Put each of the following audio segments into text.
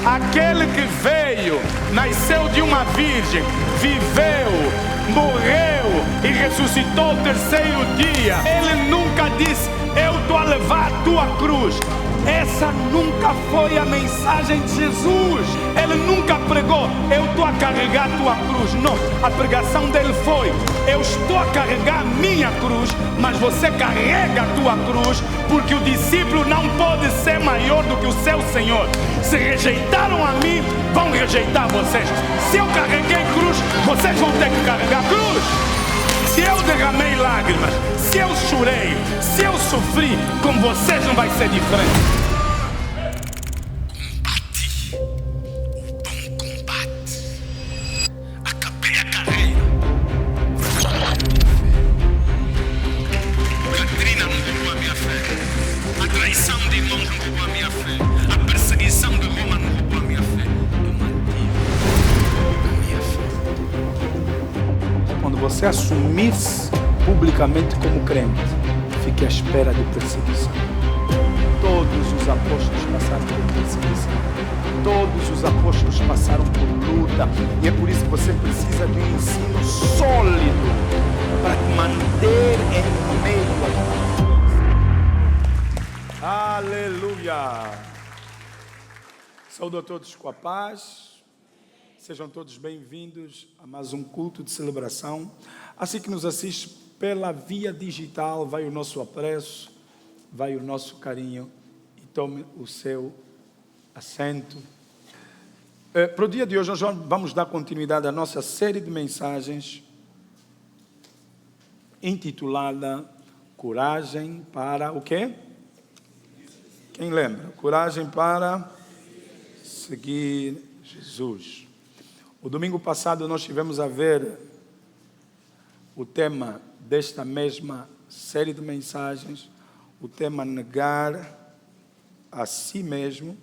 Aquele que veio, nasceu de uma virgem, viveu, morreu e ressuscitou ao terceiro dia. Ele nunca disse: eu estou a levar a tua cruz. Essa nunca foi a mensagem de Jesus. Ele nunca pregou: eu estou a carregar a tua cruz. Não, a pregação dele foi: eu estou a carregar a minha cruz, mas você carrega a tua cruz, porque o discípulo não pode ser maior do que o seu Senhor. Se rejeitaram a mim, vão rejeitar vocês. Se eu carreguei cruz, vocês vão ter que carregar a cruz. Se eu derramei lágrimas, se eu chorei, se eu sofri, com vocês não vai ser diferente. Combate o bom combate. Acabei a carreira. Catrina não roubou a minha fé. A traição de irmãos não roubou a minha fé. A perseguição de Roma não roubou a minha fé. Eu mantive a minha fé. Quando você assumir-se publicamente como crente, fique à espera de perseguição. Todos os apóstolos passaram por perseguição. Todos os apóstolos passaram por luta. E é por isso que você precisa de um ensino sólido para te manter em meio a... Aleluia! Saúdo a todos com a paz. Sejam todos bem-vindos a mais um culto de celebração. Assim que nos assiste pela via digital, vai o nosso apreço, vai o nosso carinho, e tome o seu assento. Para o dia de hoje, nós vamos dar continuidade à nossa série de mensagens intitulada Coragem para o quê? Quem lembra? Coragem para seguir Jesus. O domingo passado nós tivemos a ver o tema desta mesma série de mensagens, o tema negar a si mesmo.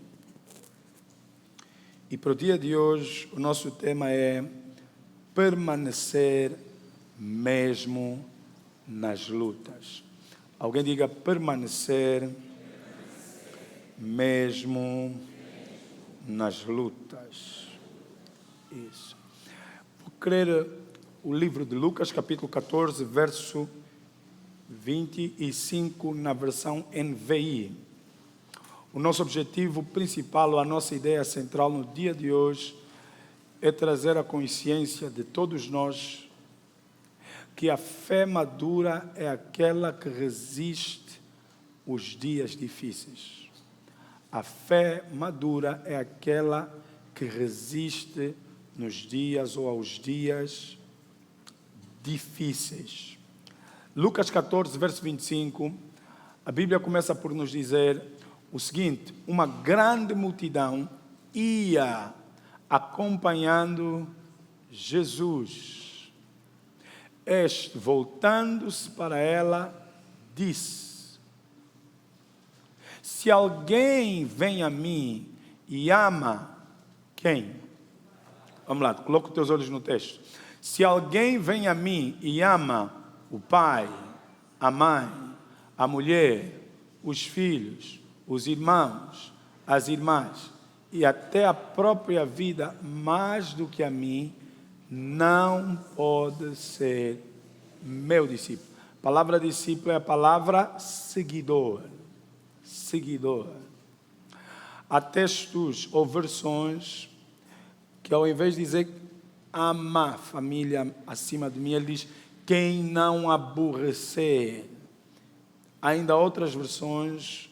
E para o dia de hoje, o nosso tema é permanecer mesmo nas lutas. Alguém diga: permanecer mesmo nas lutas. Isso. Vou ler o livro de Lucas, capítulo 14, verso 25, na versão NVI. O nosso objetivo principal, a nossa ideia central no dia de hoje, é trazer a consciência de todos nós que a fé madura é aquela que resiste os dias difíceis. A fé madura é aquela que resiste nos dias ou aos dias difíceis. Lucas 14, verso 25, a Bíblia começa por nos dizer o seguinte: uma grande multidão ia acompanhando Jesus. Este, voltando-se para ela, disse: se alguém vem a mim e ama quem? Vamos lá, coloca os teus olhos no texto. Se alguém vem a mim e ama o pai, a mãe, a mulher, os filhos, os irmãos, as irmãs e até a própria vida mais do que a mim, não pode ser meu discípulo. A palavra discípulo é a palavra seguidor. Seguidor. Há textos ou versões que, ao invés de dizer ama a família acima de mim, ele diz quem não aborrecer. Há ainda outras versões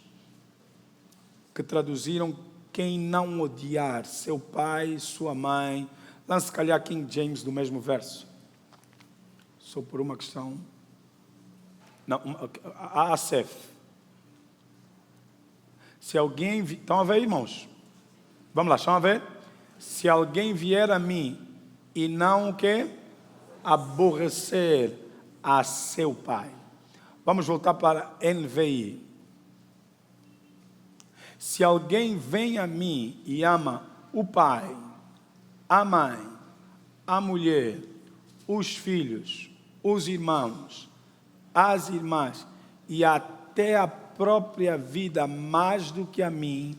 que traduziram quem não odiar seu pai, sua mãe. Lá se calhar King James do mesmo verso. Só por uma questão. Não, a Asef. Se alguém... Estão a ver, irmãos? Vamos lá, estão a ver? Se alguém vier a mim e não o quê? Aborrecer a seu pai. Vamos voltar para NVI. Se alguém vem a mim e ama o pai, a mãe, a mulher, os filhos, os irmãos, as irmãs e até a própria vida mais do que a mim,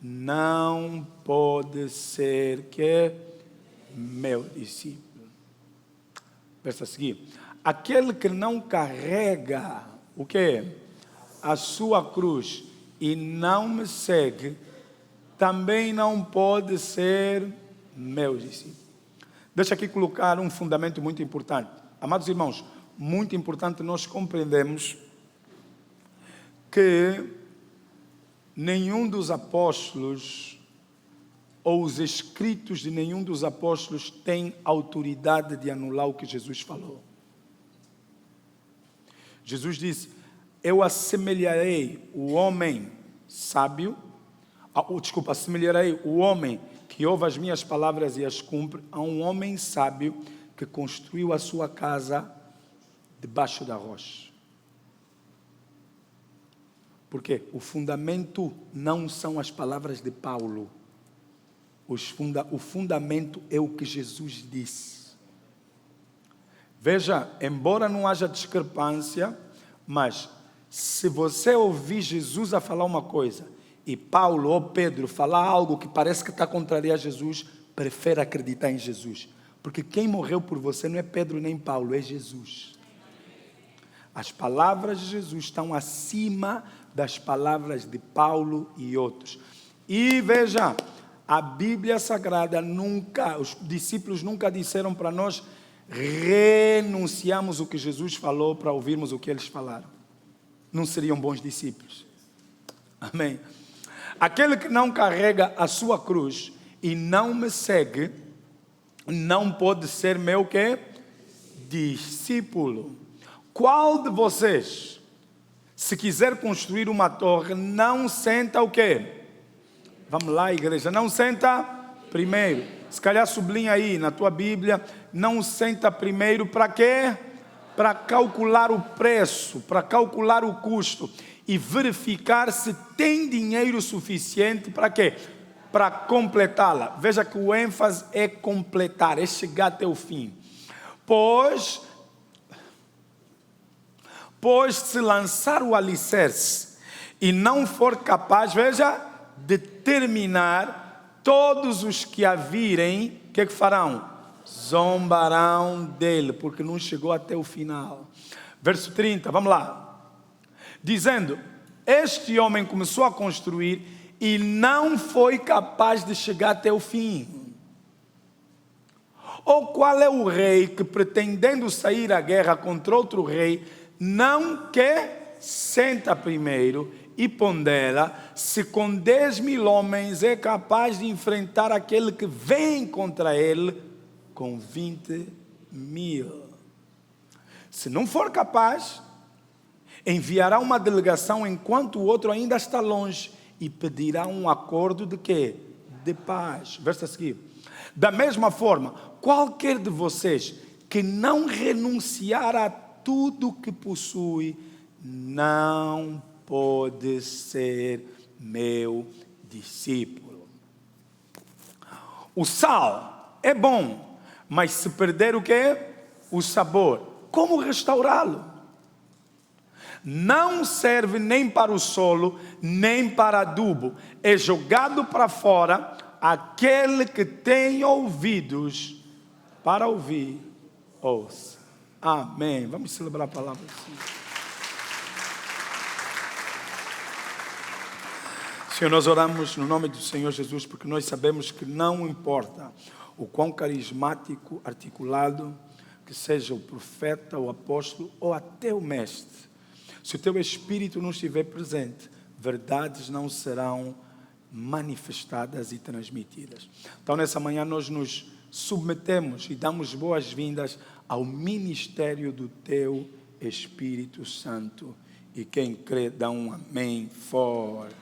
não pode ser que meu discípulo. Verso a seguir. Aquele que não carrega o quê? A sua cruz e não me segue, também não pode ser meu discípulo. Deixa aqui colocar um fundamento muito importante. Amados irmãos, muito importante nós compreendemos que nenhum dos apóstolos ou os escritos de nenhum dos apóstolos tem autoridade de anular o que Jesus falou. Jesus disse: eu assemelharei o homem sábio, assemelharei o homem que ouve as minhas palavras e as cumpre a um homem sábio que construiu a sua casa debaixo da rocha. Porque o fundamento não são as palavras de Paulo. O fundamento é o que Jesus disse. Veja, embora não haja discrepância, mas se você ouvir Jesus a falar uma coisa e Paulo ou Pedro falar algo que parece que está contrário a Jesus, prefere acreditar em Jesus. Porque quem morreu por você não é Pedro nem Paulo, é Jesus. As palavras de Jesus estão acima das palavras de Paulo e outros. E veja, a Bíblia Sagrada os discípulos nunca disseram para nós renunciamos o que Jesus falou para ouvirmos o que eles falaram. Não seriam bons discípulos. Amém. Aquele que não carrega a sua cruz e não me segue, não pode ser meu quê? Discípulo. Qual de vocês, se quiser construir uma torre, não senta o quê? Vamos lá, igreja, não senta primeiro. Se calhar sublinha aí na tua Bíblia, não senta primeiro para quê? Para calcular o preço, para calcular o custo e verificar se tem dinheiro suficiente para quê? Para completá-la. Veja que o ênfase é completar, é chegar até o fim. Pois se lançar o alicerce e não for capaz, veja, de terminar, todos os que a virem, o que farão? Zombarão dele, porque não chegou até o final. Verso 30, vamos lá. Dizendo, este homem começou a construir e não foi capaz de chegar até o fim. Ou qual é o rei que, pretendendo sair à guerra contra outro rei, não quer senta primeiro e pondera se com 10.000 homens é capaz de enfrentar aquele que vem contra ele com 20.000. Se não for capaz, enviará uma delegação enquanto o outro ainda está longe e pedirá um acordo de quê? De paz. Verso a seguir. Da mesma forma, qualquer de vocês que não renunciar a tudo que possui, não pode ser meu discípulo. O sal é bom, mas se perder o quê? O sabor, como restaurá-lo? Não serve nem para o solo, nem para adubo. É jogado para fora. Aquele que tem ouvidos para ouvir, ouça. Amém. Vamos celebrar a palavra do Senhor. Senhor, nós oramos no nome do Senhor Jesus, porque nós sabemos que não importa o quão carismático, articulado, que seja o profeta, o apóstolo ou até o mestre, se o teu Espírito não estiver presente, verdades não serão manifestadas e transmitidas. Então nessa manhã nós nos submetemos e damos boas-vindas ao ministério do teu Espírito Santo. E quem crê dá um amém forte.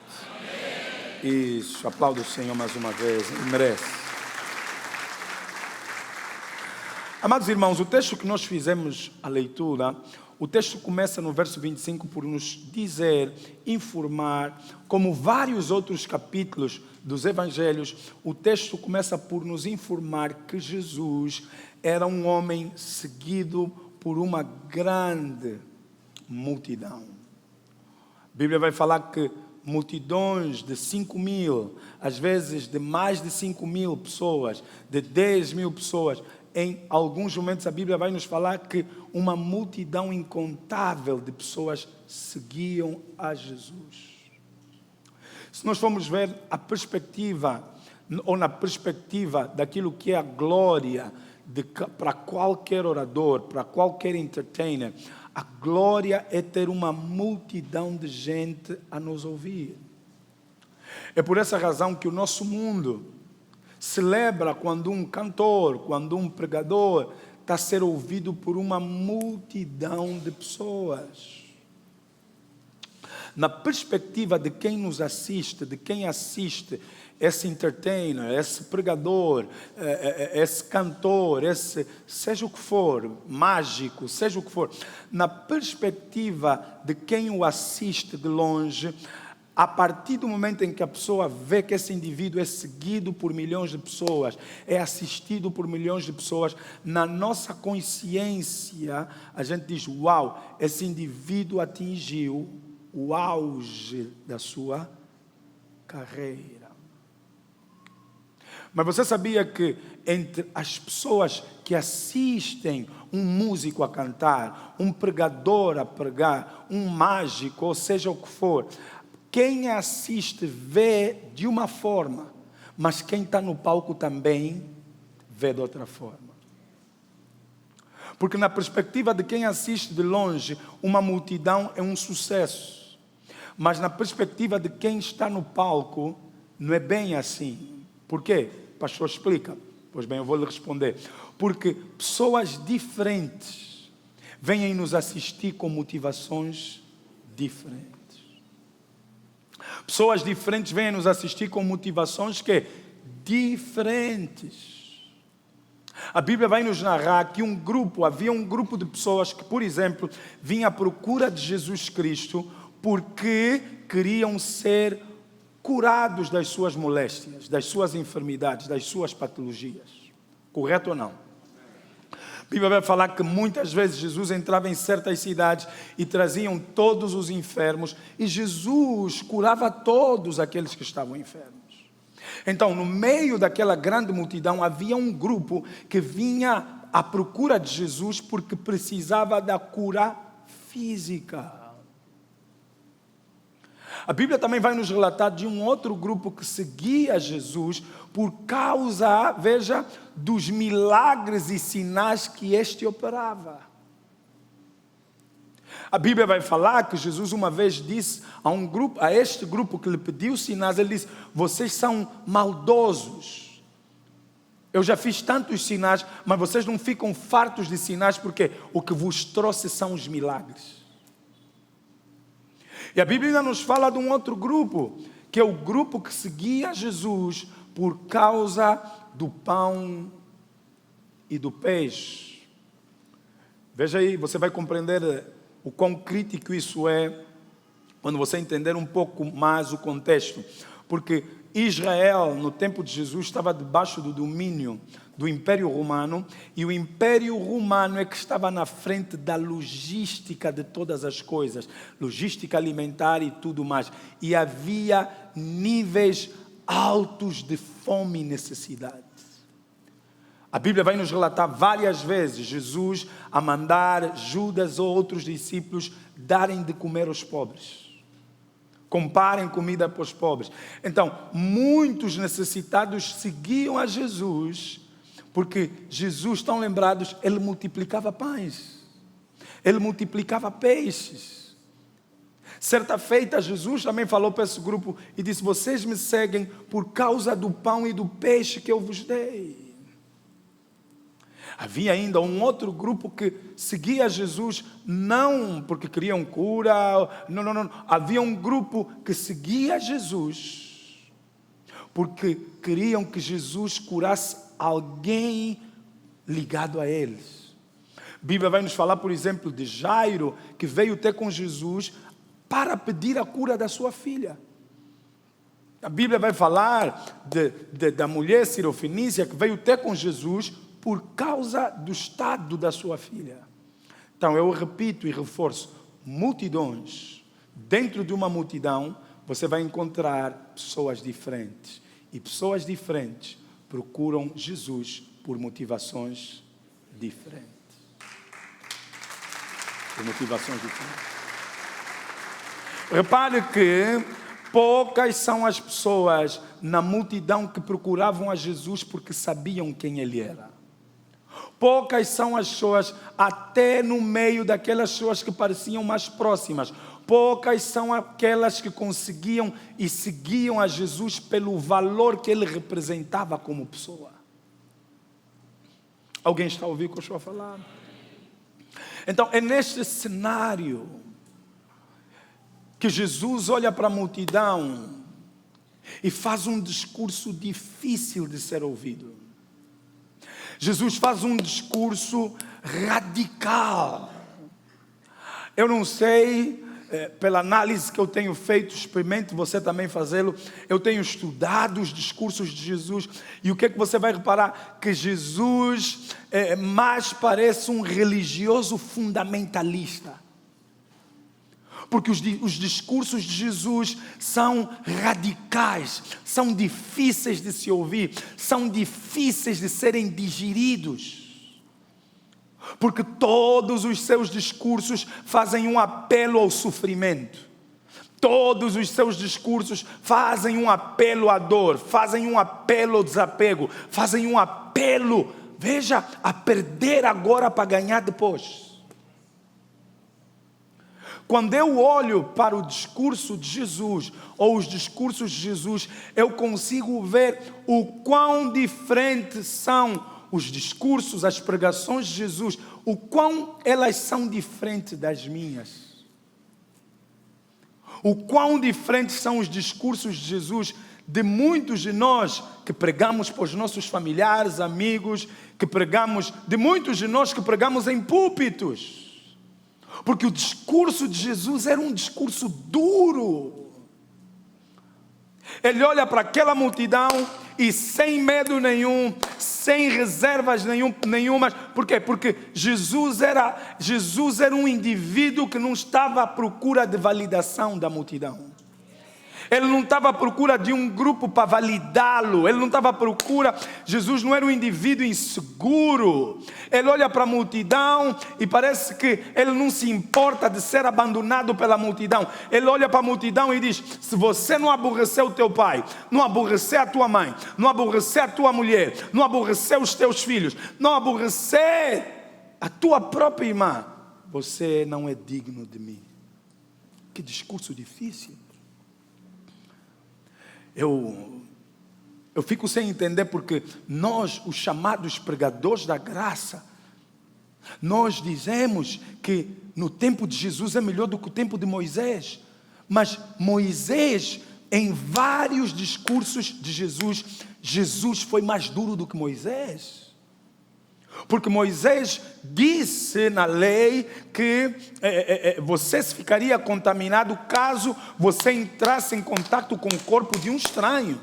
Amém. Isso, aplauda o Senhor mais uma vez, ele merece. Amados irmãos, o texto que nós fizemos a leitura, o texto começa no verso 25 por nos dizer, informar, como vários outros capítulos dos evangelhos, o texto começa por nos informar que Jesus era um homem seguido por uma grande multidão. A Bíblia vai falar que multidões de 5.000, às vezes de mais de 5.000 pessoas, de 10.000 pessoas. Em alguns momentos a Bíblia vai nos falar que uma multidão incontável de pessoas seguiam a Jesus. Se nós formos ver a perspectiva, ou na perspectiva daquilo que é a glória para qualquer orador, para qualquer entertainer, a glória é ter uma multidão de gente a nos ouvir. É por essa razão que o nosso mundo celebra quando um cantor, quando um pregador está a ser ouvido por uma multidão de pessoas. Na perspectiva de quem nos assiste, de quem assiste esse entertainer, esse pregador, esse cantor, esse seja o que for, mágico, seja o que for, na perspectiva de quem o assiste de longe, a partir do momento em que a pessoa vê que esse indivíduo é seguido por milhões de pessoas, é assistido por milhões de pessoas, na nossa consciência, a gente diz, uau, esse indivíduo atingiu o auge da sua carreira. Mas você sabia que entre as pessoas que assistem um músico a cantar, um pregador a pregar, um mágico, ou seja o que for, quem assiste vê de uma forma, mas quem está no palco também vê de outra forma. Porque na perspectiva de quem assiste de longe, uma multidão é um sucesso. Mas na perspectiva de quem está no palco, não é bem assim. Por quê? O pastor explica. Pois bem, eu vou lhe responder. Porque pessoas diferentes vêm nos assistir com motivações diferentes. Pessoas diferentes vêm nos assistir com motivações que diferentes. A Bíblia vai nos narrar que havia um grupo de pessoas que, por exemplo, vinha à procura de Jesus Cristo porque queriam ser curados das suas moléstias, das suas enfermidades, das suas patologias. Correto ou não? A Bíblia vai falar que muitas vezes Jesus entrava em certas cidades e traziam todos os enfermos e Jesus curava todos aqueles que estavam enfermos. Então, no meio daquela grande multidão, havia um grupo que vinha à procura de Jesus porque precisava da cura física. A Bíblia também vai nos relatar de um outro grupo que seguia Jesus por causa, veja, dos milagres e sinais que este operava. A Bíblia vai falar que Jesus uma vez disse a este grupo que lhe pediu sinais, ele disse, vocês são maldosos. Eu já fiz tantos sinais, mas vocês não ficam fartos de sinais porque o que vos trouxe são os milagres. E a Bíblia ainda nos fala de um outro grupo, que é o grupo que seguia Jesus por causa do pão e do peixe. Veja aí, você vai compreender o quão crítico isso é quando você entender um pouco mais o contexto. Porque Israel, no tempo de Jesus, estava debaixo do domínio do Império Romano, e o Império Romano é que estava na frente da logística de todas as coisas, logística alimentar e tudo mais. E havia níveis altos de fome e necessidade. A Bíblia vai nos relatar várias vezes Jesus a mandar Judas ou outros discípulos darem de comer aos pobres. Comparem comida para os pobres. Então, muitos necessitados seguiam a Jesus, porque Jesus, estão lembrados, ele multiplicava pães, ele multiplicava peixes. Certa feita, Jesus também falou para esse grupo e disse, vocês me seguem por causa do pão e do peixe que eu vos dei. Havia ainda um outro grupo que seguia Jesus, não porque queriam cura, não. Havia um grupo que seguia Jesus, porque queriam que Jesus curasse alguém ligado a eles. A Bíblia vai nos falar, por exemplo, de Jairo, que veio ter com Jesus para pedir a cura da sua filha. A Bíblia vai falar da mulher sirofenícia que veio ter com Jesus por causa do estado da sua filha. Então eu repito e reforço, multidões, dentro de uma multidão, você vai encontrar pessoas diferentes. E pessoas diferentes procuram Jesus por motivações diferentes. Por motivações diferentes. Repare que poucas são as pessoas na multidão que procuravam a Jesus porque sabiam quem Ele era. Poucas são as pessoas, até no meio daquelas pessoas que pareciam mais próximas. Poucas são aquelas que conseguiam e seguiam a Jesus pelo valor que Ele representava como pessoa. Alguém está a ouvir o que eu estou a falar? Então, é neste cenário que Jesus olha para a multidão e faz um discurso difícil de ser ouvido. Jesus faz um discurso radical. Eu não sei, pela análise que eu tenho feito, experimente você também fazê-lo. Eu tenho estudado os discursos de Jesus e o que é que você vai reparar? Que Jesus mais parece um religioso fundamentalista. Porque os discursos de Jesus são radicais, são difíceis de se ouvir, são difíceis de serem digeridos. Porque todos os seus discursos fazem um apelo ao sofrimento. Todos os seus discursos fazem um apelo à dor, fazem um apelo ao desapego, fazem um apelo, veja, a perder agora para ganhar depois. Quando eu olho para o discurso de Jesus, ou os discursos de Jesus, eu consigo ver o quão diferentes são os discursos, as pregações de Jesus, o quão elas são diferentes das minhas. O quão diferentes são os discursos de Jesus de muitos de nós que pregamos para os nossos familiares, amigos, que pregamos, de muitos de nós que pregamos em púlpitos. Porque o discurso de Jesus era um discurso duro. Ele olha para aquela multidão e sem medo nenhum, sem reservas nenhumas. Por quê? Porque Jesus era um indivíduo que não estava à procura de validação da multidão. Ele não estava à procura de um grupo para validá-lo. Ele não estava à procura. Jesus não era um indivíduo inseguro. Ele olha para a multidão e parece que ele não se importa de ser abandonado pela multidão. Ele olha para a multidão e diz: se você não aborrecer o teu pai, não aborrecer a tua mãe, não aborrecer a tua mulher, não aborrecer os teus filhos, não aborrecer a tua própria irmã, você não é digno de mim. Que discurso difícil. Eu fico sem entender porque nós, os chamados pregadores da graça, nós dizemos que no tempo de Jesus é melhor do que o tempo de Moisés. Mas Moisés, em vários discursos de Jesus, Jesus foi mais duro do que Moisés. Porque Moisés disse na lei que você ficaria contaminado caso você entrasse em contato com o corpo de um estranho.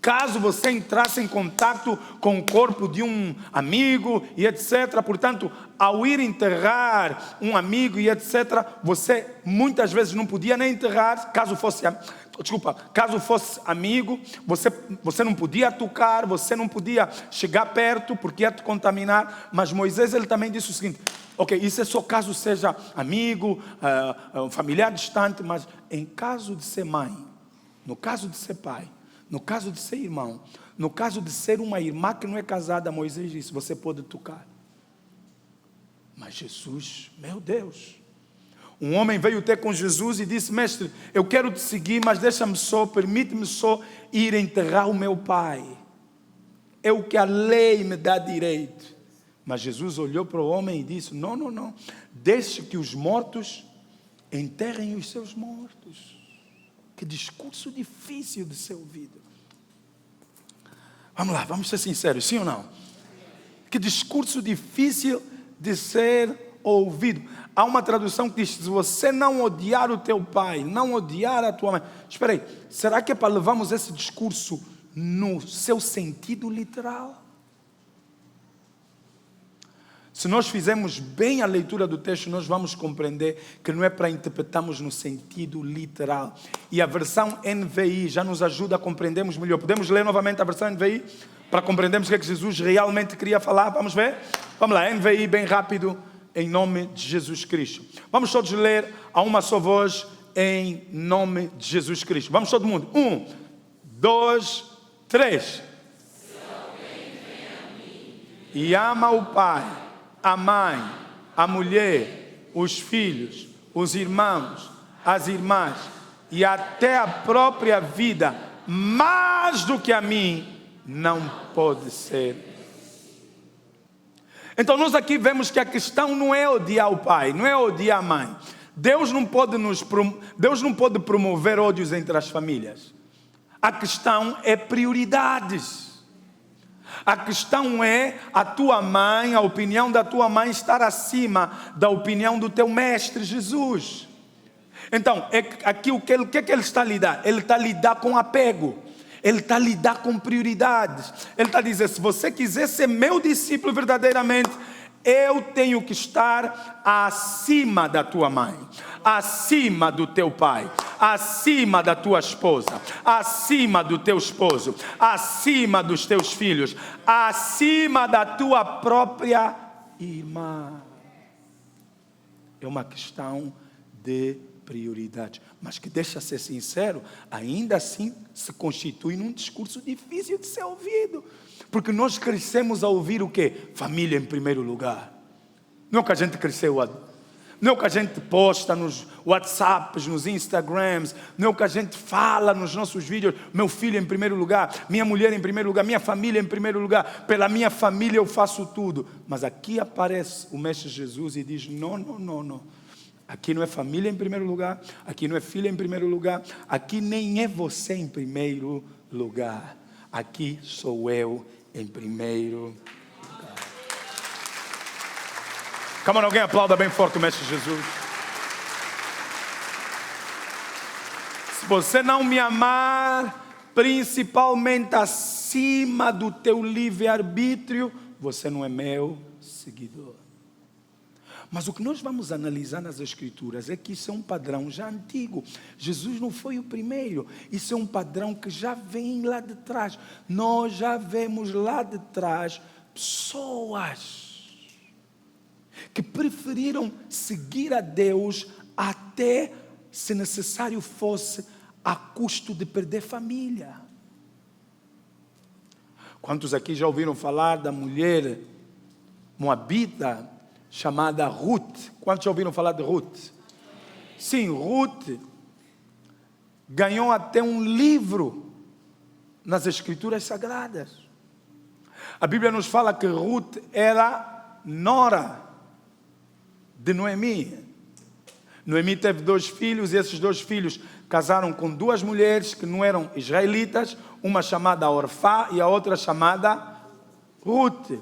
Caso você entrasse em contato com o corpo de um amigo e etc. Portanto, ao ir enterrar um amigo e etc., você muitas vezes não podia nem enterrar, caso fosse amigo, você não podia tocar, você não podia chegar perto porque ia te contaminar. Mas Moisés, ele também disse o seguinte: ok, isso é só caso seja amigo, familiar distante, mas em caso de ser mãe, no caso de ser pai, no caso de ser irmão, no caso de ser uma irmã que não é casada, Moisés disse: você pode tocar. Mas Jesus, meu Deus, um homem veio ter com Jesus e disse: mestre, eu quero te seguir, mas permite-me só ir enterrar o meu pai. É o que a lei me dá direito. Mas Jesus olhou para o homem e disse: não, deixe que os mortos enterrem os seus mortos. Que discurso difícil de ser ouvido. Vamos lá, vamos ser sinceros, sim ou não? Que discurso difícil de ser ouvido. Há uma tradução que diz: se você não odiar o teu pai, não odiar a tua mãe. Espera aí, será que é para levarmos esse discurso no seu sentido literal? Se nós fizermos bem a leitura do texto, nós vamos compreender que não é para interpretarmos no sentido literal. E a versão NVI já nos ajuda a compreendermos melhor. Podemos ler novamente a versão NVI para compreendermos o que é que Jesus realmente queria falar? Vamos ver? Vamos lá, NVI bem rápido, em nome de Jesus Cristo. Vamos todos ler a uma só voz, em nome de Jesus Cristo. Vamos todo mundo. 1, 2, 3. E ama o pai, a mãe, a mulher, os filhos, os irmãos, as irmãs e até a própria vida, mais do que a mim, não pode ser. Então nós aqui vemos que a questão não é odiar o pai, não é odiar a mãe. Deus não pode promover ódios entre as famílias. A questão é prioridades. A questão é a tua mãe, a opinião da tua mãe estar acima da opinião do teu mestre Jesus. Então, aqui o que é que ele está a lidar? Ele está a lidar com apego. Ele está a lidar com prioridades. Ele está a dizer, se você quiser ser meu discípulo verdadeiramente, eu tenho que estar acima da tua mãe, acima do teu pai, acima da tua esposa, acima do teu esposo, acima dos teus filhos, acima da tua própria irmã. É uma questão de prioridade, mas que, deixa ser sincero, ainda assim se constitui num discurso difícil de ser ouvido, porque nós crescemos a ouvir o quê? Família em primeiro lugar. Não é o que a gente cresceu, não é o que a gente posta nos WhatsApps, nos Instagrams, não é o que a gente fala nos nossos vídeos, meu filho em primeiro lugar, minha mulher em primeiro lugar, minha família em primeiro lugar, pela minha família eu faço tudo. Mas aqui aparece o Mestre Jesus e diz, não. Aqui não é família em primeiro lugar, aqui não é filha em primeiro lugar, aqui nem é você em primeiro lugar, aqui sou eu em primeiro lugar. Come on, alguém aplauda bem forte o Mestre Jesus. Se você não me amar, principalmente acima do teu livre-arbítrio, você não é meu seguidor. Mas o que nós vamos analisar nas Escrituras é que isso é um padrão já antigo. Jesus não foi o primeiro. Isso é um padrão que já vem lá de trás. Nós já vemos lá de trás pessoas que preferiram seguir a Deus até, se necessário fosse, a custo de perder família. Quantos aqui já ouviram falar da mulher moabita chamada Ruth? Quantos já ouviram falar de Ruth? Sim, Ruth ganhou até um livro nas Escrituras Sagradas. A Bíblia nos fala que Ruth era nora de Noemi. Noemi teve 2 filhos e esses 2 filhos casaram com 2 mulheres que não eram israelitas, uma chamada Orfá e a outra chamada Ruth.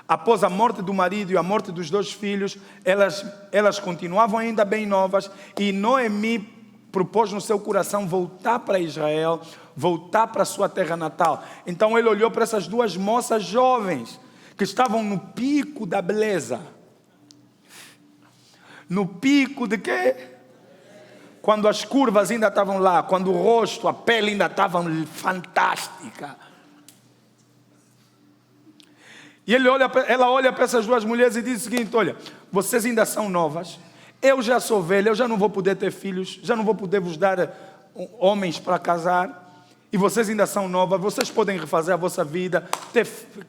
Após a morte do marido e a morte dos 2 filhos, elas continuavam ainda bem novas e Noemi propôs no seu coração voltar para Israel, voltar para a sua terra natal. Então ele olhou para essas 2 moças jovens que estavam no pico da beleza. No pico de quê? Quando as curvas ainda estavam lá, quando o rosto, a pele ainda estavam fantástica. E ela olha para essas 2 mulheres e diz o seguinte, olha, vocês ainda são novas, eu já sou velha, eu já não vou poder ter filhos, já não vou poder vos dar homens para casar, e vocês ainda são novas, vocês podem refazer a vossa vida,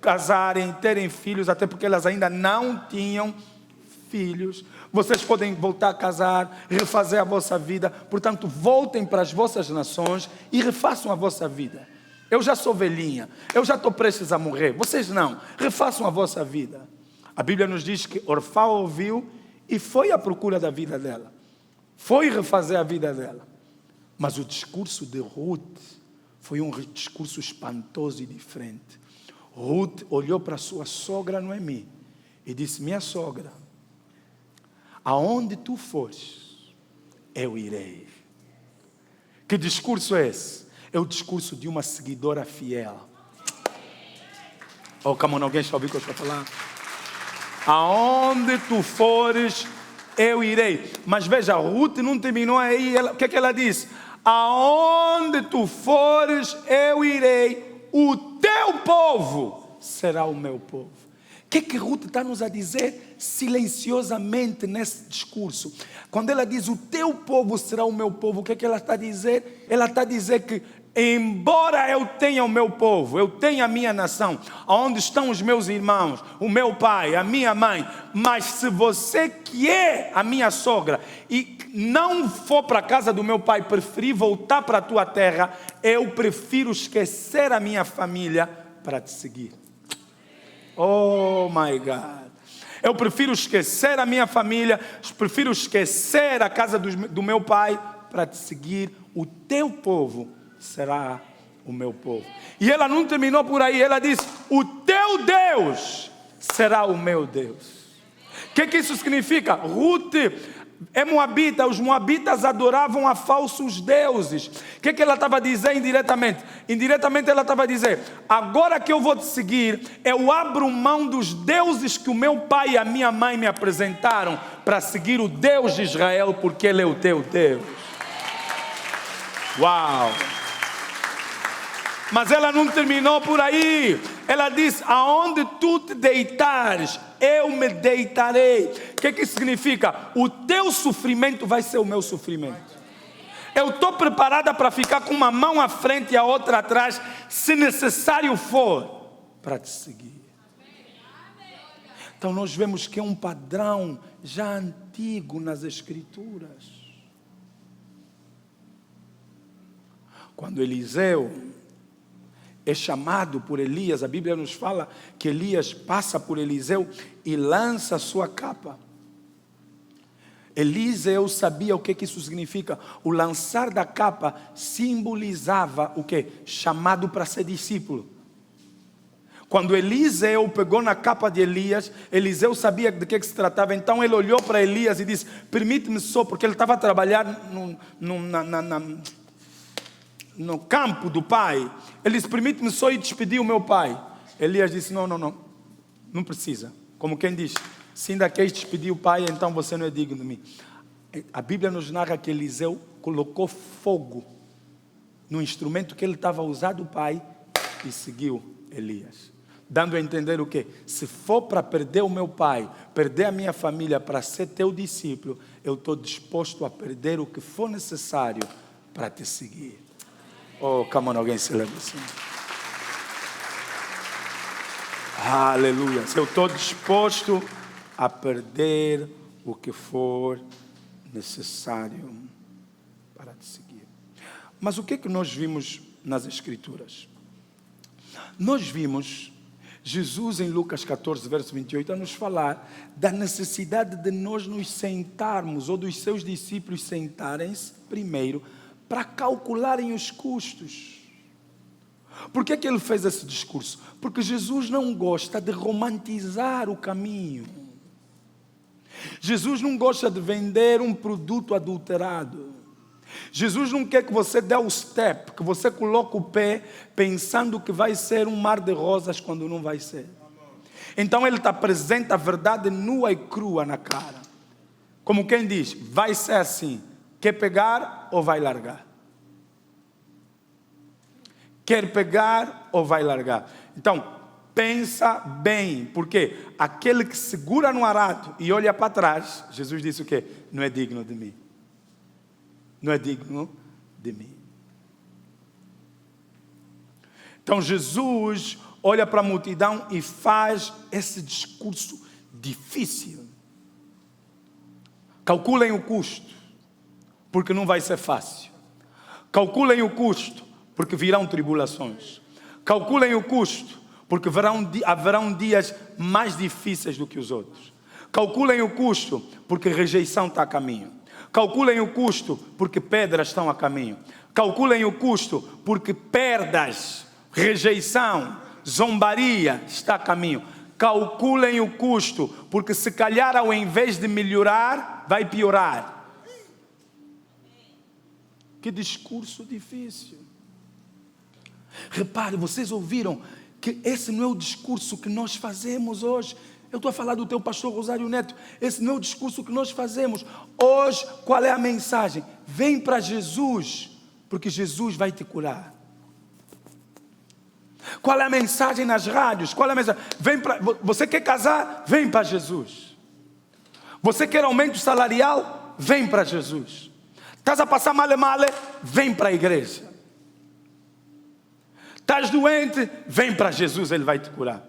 casarem, terem filhos, até porque elas ainda não tinham filhos. Vocês podem voltar a casar, refazer a vossa vida, portanto voltem para as vossas nações e refaçam a vossa vida. Eu já sou velhinha, eu já estou prestes a morrer, vocês não, refaçam a vossa vida. A Bíblia nos diz que Orfá ouviu e foi à procura da vida dela, foi refazer a vida dela. Mas o discurso de Ruth foi um discurso espantoso e diferente. Ruth olhou para sua sogra Noemi e disse, minha sogra, aonde tu fores, eu irei. Que discurso é esse? É o discurso de uma seguidora fiel. Oh, come on, alguém está ouvindo o que eu estou falando? Aonde tu fores, eu irei. Mas veja, Ruth não terminou aí. O que ela disse? Aonde tu fores, eu irei. O teu povo será o meu povo. O que Ruth está nos a dizer silenciosamente nesse discurso? Quando ela diz, o teu povo será o meu povo, o que ela está a dizer? Ela está a dizer que, embora eu tenha o meu povo, eu tenha a minha nação, onde estão os meus irmãos, o meu pai, a minha mãe, mas se você que é a minha sogra e não for para a casa do meu pai, preferir voltar para a tua terra, eu prefiro esquecer a minha família para te seguir. Oh my God. Eu prefiro esquecer a minha família, prefiro esquecer a casa do meu pai para te seguir. O teu povo será o meu povo. E ela não terminou por aí, ela disse, o teu Deus será o meu Deus. O que isso significa? Ruth é moabita, os moabitas adoravam a falsos deuses. O que ela estava a dizer indiretamente? Indiretamente ela estava a dizer, agora que eu vou te seguir, eu abro mão dos deuses que o meu pai e a minha mãe me apresentaram para seguir o Deus de Israel, porque Ele é o teu Deus. Uau! Mas ela não terminou por aí. Ela diz, aonde tu te deitares, eu me deitarei. O que isso significa? O teu sofrimento vai ser o meu sofrimento. Eu estou preparada para ficar com uma mão à frente e a outra atrás, se necessário for, para te seguir. Então nós vemos que é um padrão já antigo nas Escrituras. Quando Eliseu é chamado por Elias, a Bíblia nos fala que Elias passa por Eliseu e lança a sua capa. Eliseu sabia o que isso significa. O lançar da capa simbolizava o quê? Chamado para ser discípulo. Quando Eliseu pegou na capa de Elias, Eliseu sabia de que se tratava. Então ele olhou para Elias e disse, permite-me só, porque ele estava a trabalhar no campo do pai. Ele disse, permite-me só ir despedir o meu pai. Elias disse, não precisa. Como quem diz, se ainda queres despedir o pai, então você não é digno de mim. A Bíblia nos narra que Eliseu colocou fogo no instrumento que ele estava a usar do pai e seguiu Elias. Dando a entender o quê? Se for para perder o meu pai, perder a minha família para ser teu discípulo, eu estou disposto a perder o que for necessário para te seguir. Oh, come on, alguém se lembra assim. Aleluia. Eu estou disposto a perder o que for necessário para te seguir. Mas o que nós vimos nas Escrituras? Nós vimos Jesus em Lucas 14, verso 28, a nos falar da necessidade de nós nos sentarmos, ou dos seus discípulos sentarem-se primeiro, para calcularem os custos. Por que ele fez esse discurso? Porque Jesus não gosta de romantizar o caminho. Jesus não gosta de vender um produto adulterado. Jesus não quer que você dê o step, que você coloque o pé pensando que vai ser um mar de rosas quando não vai ser. Então ele te apresenta a verdade nua e crua na cara. Como quem diz, vai ser assim. Quer pegar ou vai largar? Quer pegar ou vai largar? Então, pensa bem, porque aquele que segura no arado e olha para trás, Jesus disse o quê? Não é digno de mim. Não é digno de mim. Então Jesus olha para a multidão e faz esse discurso difícil. Calculem o custo, porque não vai ser fácil. Calculem o custo, porque virão tribulações. Calculem o custo, porque haverão dias mais difíceis do que os outros. Calculem o custo, porque rejeição está a caminho. Calculem o custo, porque pedras estão a caminho. Calculem o custo, porque perdas, rejeição, zombaria está a caminho. Calculem o custo, porque se calhar ao invés de melhorar, vai piorar. Que discurso difícil. Repare, vocês ouviram que esse não é o discurso que nós fazemos hoje. Eu estou a falar do teu pastor Rosário Neto. Esse não é o discurso que nós fazemos. Hoje, qual é a mensagem? Vem para Jesus, porque Jesus vai te curar. Qual é a mensagem nas rádios? Qual é a mensagem? Você quer casar? Vem para Jesus. Você quer aumento salarial? Vem para Jesus. Estás a passar male? Vem para a igreja. Estás doente? Vem para Jesus, Ele vai te curar.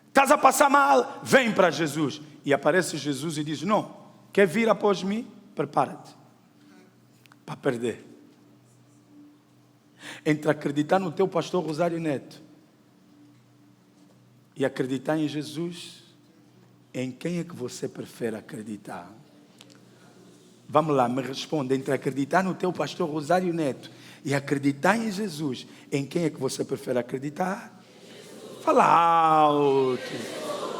Estás a passar mal? Vem para Jesus. E aparece Jesus e diz, não, quer vir após mim? Prepara-te para perder. Entre acreditar no teu pastor Rosário Neto e acreditar em Jesus, em quem é que você prefere acreditar? Vamos lá, me responda. Entre acreditar no teu pastor Rosário Neto e acreditar em Jesus, em quem é que você prefere acreditar? Fala alto.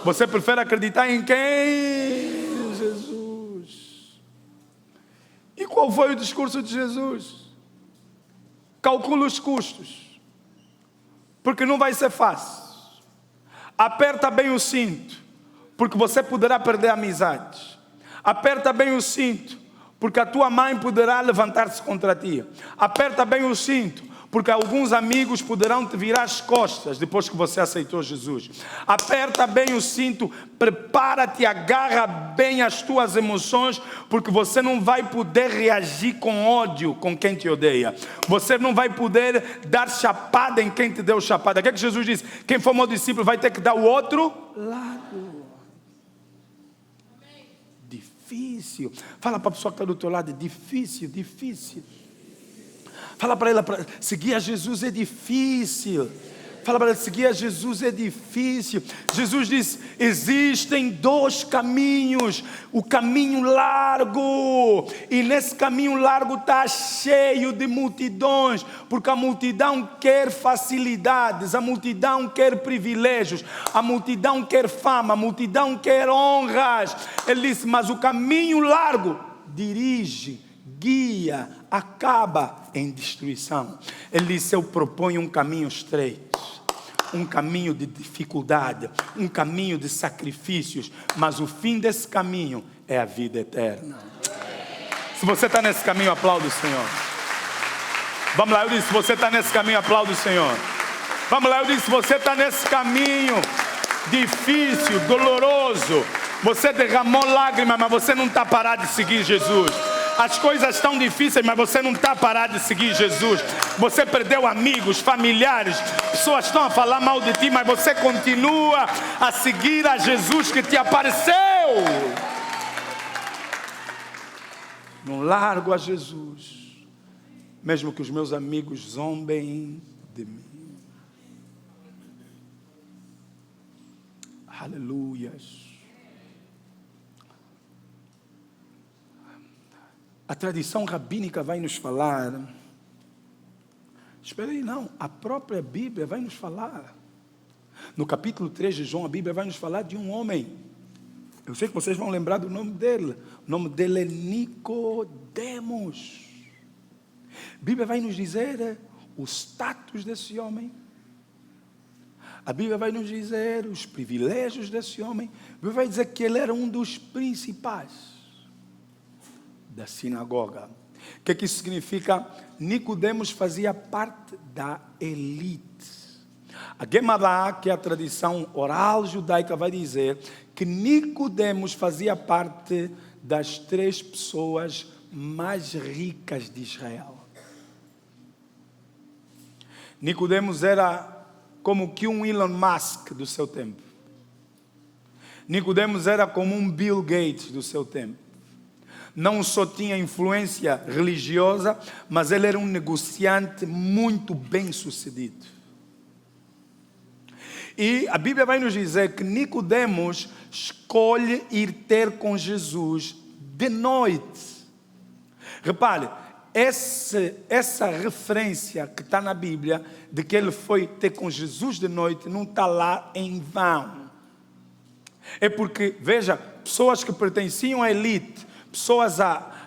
Você prefere acreditar em quem? Jesus. E qual foi o discurso de Jesus? Calcula os custos, porque não vai ser fácil. Aperta bem o cinto, porque você poderá perder amizades. Aperta bem o cinto, porque a tua mãe poderá levantar-se contra ti. Aperta bem o cinto, porque alguns amigos poderão te virar as costas depois que você aceitou Jesus. Aperta bem o cinto, prepara-te, agarra bem as tuas emoções, porque você não vai poder reagir com ódio com quem te odeia. Você não vai poder dar chapada em quem te deu chapada. O que é que Jesus disse? Quem for meu discípulo vai ter que dar o outro lado. Difícil. Fala para a pessoa que está do teu lado, difícil, difícil. Fala para ela, seguir a Jesus é difícil. Fala para ela, seguir a Jesus é difícil. Jesus disse, existem dois caminhos. O caminho largo. E nesse caminho largo está cheio de multidões. Porque a multidão quer facilidades. A multidão quer privilégios. A multidão quer fama. A multidão quer honras. Ele disse, mas o caminho largo dirige, guia, acaba em destruição. Ele disse, eu proponho um caminho estreito, um caminho de dificuldade, um caminho de sacrifícios, mas o fim desse caminho é a vida eterna. Se você está nesse caminho, aplaude o Senhor. Vamos lá, eu disse, se você está nesse caminho, aplaude o Senhor. Vamos lá, eu disse, se você está nesse caminho difícil, doloroso, você derramou lágrimas, mas você não está parado de seguir Jesus. As coisas estão difíceis, mas você não está parado de seguir Jesus. Você perdeu amigos, familiares, pessoas estão a falar mal de ti, mas você continua a seguir a Jesus que te apareceu. Não largo a Jesus, mesmo que os meus amigos zombem de mim. Aleluias. A tradição rabínica vai nos falar. Espera aí, não. A própria Bíblia vai nos falar. No capítulo 3 de João, a Bíblia vai nos falar de um homem. Eu sei que vocês vão lembrar do nome dele. O nome dele é Nicodemos. A Bíblia vai nos dizer o status desse homem. A Bíblia vai nos dizer os privilégios desse homem. A Bíblia vai dizer que ele era um dos principais da sinagoga. O que é que isso significa? Nicodemos fazia parte da elite. A Gemara, que é a tradição oral judaica, vai dizer que Nicodemos fazia parte das 3 pessoas mais ricas de Israel. Nicodemos era como que um Elon Musk do seu tempo. Nicodemos era como um Bill Gates do seu tempo. Não só tinha influência religiosa, mas ele era um negociante muito bem sucedido. E a Bíblia vai nos dizer que Nicodemos escolhe ir ter com Jesus de noite. Repare, essa referência que está na Bíblia, de que ele foi ter com Jesus de noite, não está lá em vão. É porque, veja, pessoas que pertenciam à elite, pessoas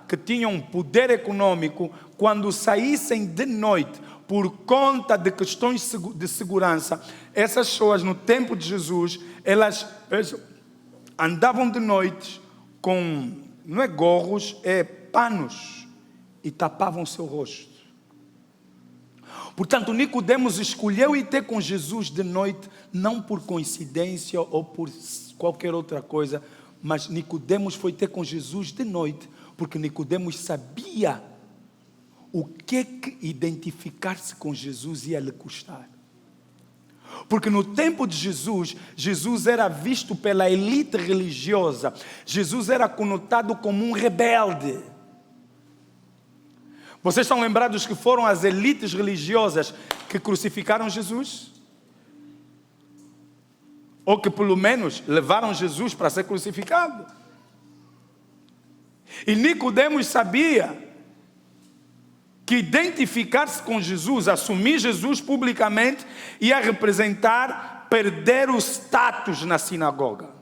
que tinham poder econômico, quando saíssem de noite, por conta de questões de segurança, essas pessoas no tempo de Jesus, elas, andavam de noite com, não é gorros, é panos, e tapavam seu rosto. Portanto, Nicodemos escolheu ir ter com Jesus de noite, não por coincidência ou por qualquer outra coisa, mas Nicodemos foi ter com Jesus de noite, porque Nicodemos sabia o que identificar-se com Jesus ia lhe custar. Porque no tempo de Jesus, Jesus era visto pela elite religiosa, Jesus era conotado como um rebelde. Vocês estão lembrados que foram as elites religiosas que crucificaram Jesus? Ou que pelo menos levaram Jesus para ser crucificado? E Nicodemos sabia que identificar-se com Jesus, assumir Jesus publicamente, ia representar perder o status na sinagoga.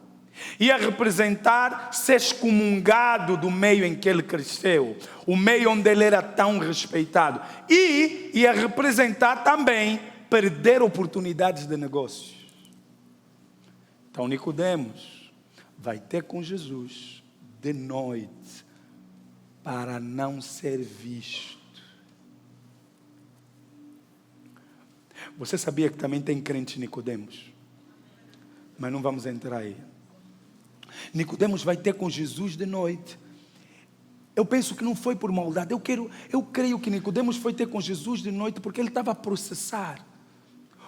Ia representar ser excomungado do meio em que ele cresceu, o meio onde ele era tão respeitado. E ia representar também perder oportunidades de negócios. Então Nicodemos vai ter com Jesus de noite para não ser visto. Você sabia que também tem crentes Nicodemos? Mas não vamos entrar aí. Nicodemos vai ter com Jesus de noite. Eu penso que não foi por maldade. Eu creio que Nicodemos foi ter com Jesus de noite porque ele estava a processar.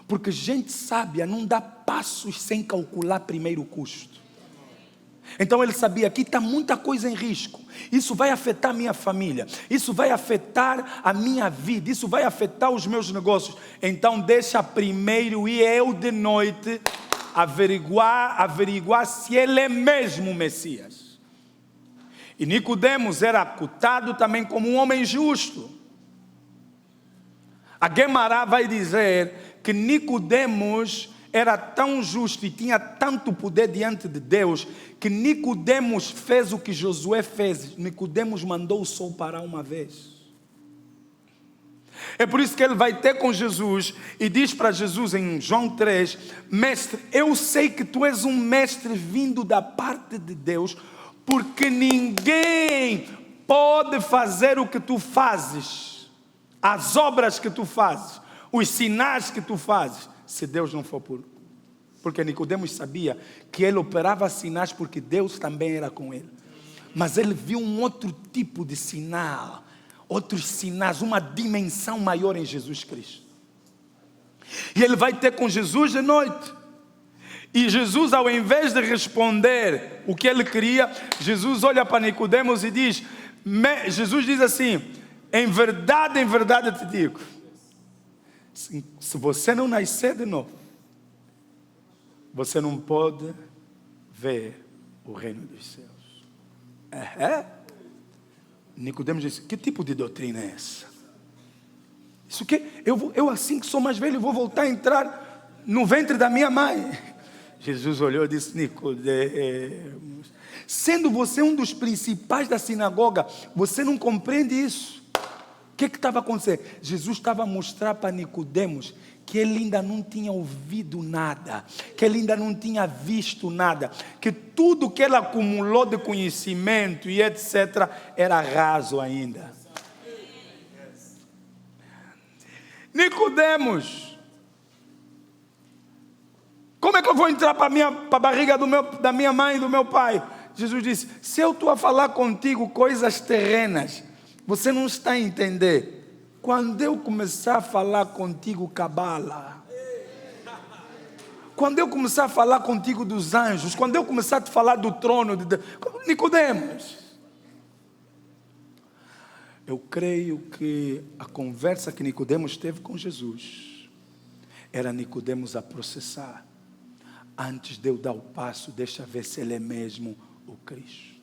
Porque gente sábia não dá passos sem calcular primeiro o custo. Então ele sabia que está muita coisa em risco. Isso vai afetar a minha família. Isso vai afetar a minha vida. Isso vai afetar os meus negócios. Então deixa primeiro ir eu de noite averiguar se ele é mesmo o Messias. E Nicodemos era cotado também como um homem justo. A Guemará vai dizer que Nicodemos era tão justo e tinha tanto poder diante de Deus, que Nicodemos fez o que Josué fez. Nicodemos mandou o sol parar uma vez. É por isso que ele vai ter com Jesus e diz para Jesus em João 3, mestre, eu sei que tu és um mestre vindo da parte de Deus, porque ninguém pode fazer o que tu fazes, as obras que tu fazes, os sinais que tu fazes, se Deus não for por... Porque Nicodemos sabia que ele operava sinais porque Deus também era com ele. Mas ele viu um outro tipo de sinal, outros sinais, uma dimensão maior em Jesus Cristo. E ele vai ter com Jesus de noite. E Jesus, ao invés de responder o que ele queria, Jesus olha para Nicodemos e diz, Jesus diz assim, em verdade eu te digo, se você não nascer de novo, você não pode ver o reino dos céus. Nicodemos disse, que tipo de doutrina é essa? Isso que eu assim que sou mais velho, vou voltar a entrar no ventre da minha mãe. Jesus olhou e disse, Nicodemos, sendo você um dos principais da sinagoga, você não compreende isso? O que estava acontecendo? Jesus estava a mostrar para Nicodemos que ele ainda não tinha ouvido nada, que ele ainda não tinha visto nada, que tudo que ele acumulou de conhecimento e etc. era raso ainda. Nicodemos, como é que eu vou entrar para a barriga da minha mãe e do meu pai? Jesus disse, se eu estou a falar contigo coisas terrenas, você não está a entender. Quando eu começar a falar contigo cabala, quando eu começar a falar contigo dos anjos, quando eu começar a te falar do trono de Deus, Nicodemos, eu creio que a conversa que Nicodemos teve com Jesus era Nicodemos a processar. Antes de eu dar o passo, deixa ver se ele é mesmo o Cristo.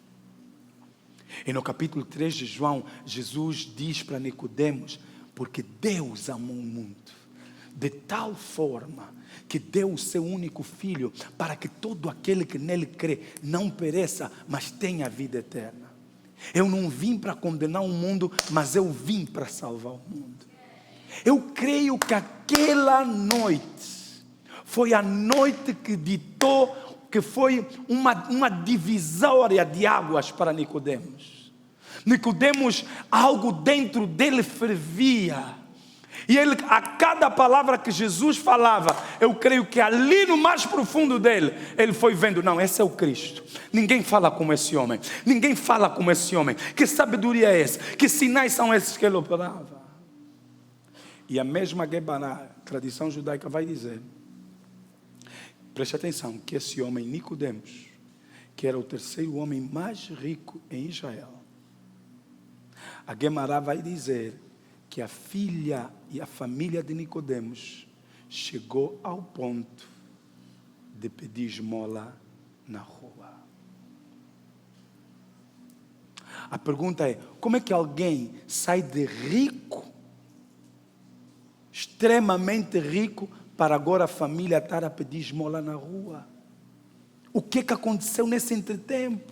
E no capítulo 3 de João, Jesus diz para Nicodemos, porque Deus amou o mundo de tal forma que deu o seu único filho para que todo aquele que nele crê não pereça, mas tenha vida eterna. Eu não vim para condenar o mundo, mas eu vim para salvar o mundo. Eu creio que aquela noite foi a noite que ditou que foi uma divisória de águas para Nicodemos. Nicodemos, algo dentro dele fervia. E ele, a cada palavra que Jesus falava, eu creio que ali no mais profundo dele, ele foi vendo, não, esse é o Cristo. Ninguém fala como esse homem. Ninguém fala como esse homem. Que sabedoria é essa? Que sinais são esses que ele operava? E a mesma Gebará, tradição judaica, vai dizer, preste atenção, que esse homem Nicodemos, que era o terceiro homem mais rico em Israel, a Gebará vai dizer que a filha e a família de Nicodemos chegou ao ponto de pedir esmola na rua. A pergunta é, como é que alguém sai de rico, extremamente rico, para agora a família estar a pedir esmola na rua? O que aconteceu nesse entretempo?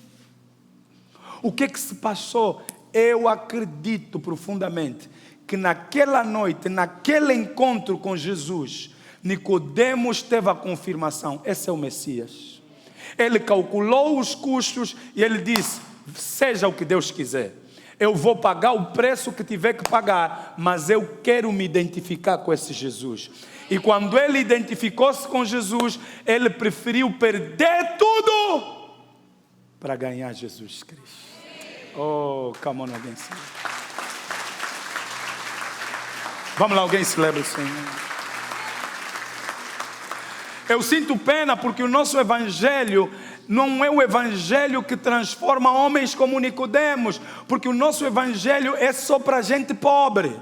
O que se passou? Eu acredito profundamente que naquela noite, naquele encontro com Jesus, Nicodemos teve a confirmação, esse é o Messias. Ele calculou os custos e ele disse, seja o que Deus quiser, eu vou pagar o preço que tiver que pagar, mas eu quero me identificar com esse Jesus. E quando ele identificou-se com Jesus, ele preferiu perder tudo para ganhar Jesus Cristo. Oh, come on, alguém celebra. Vamos lá, alguém celebra o Senhor. Eu sinto pena porque o nosso evangelho não é o evangelho que transforma homens como Nicodemos, porque o nosso evangelho é só para gente pobre.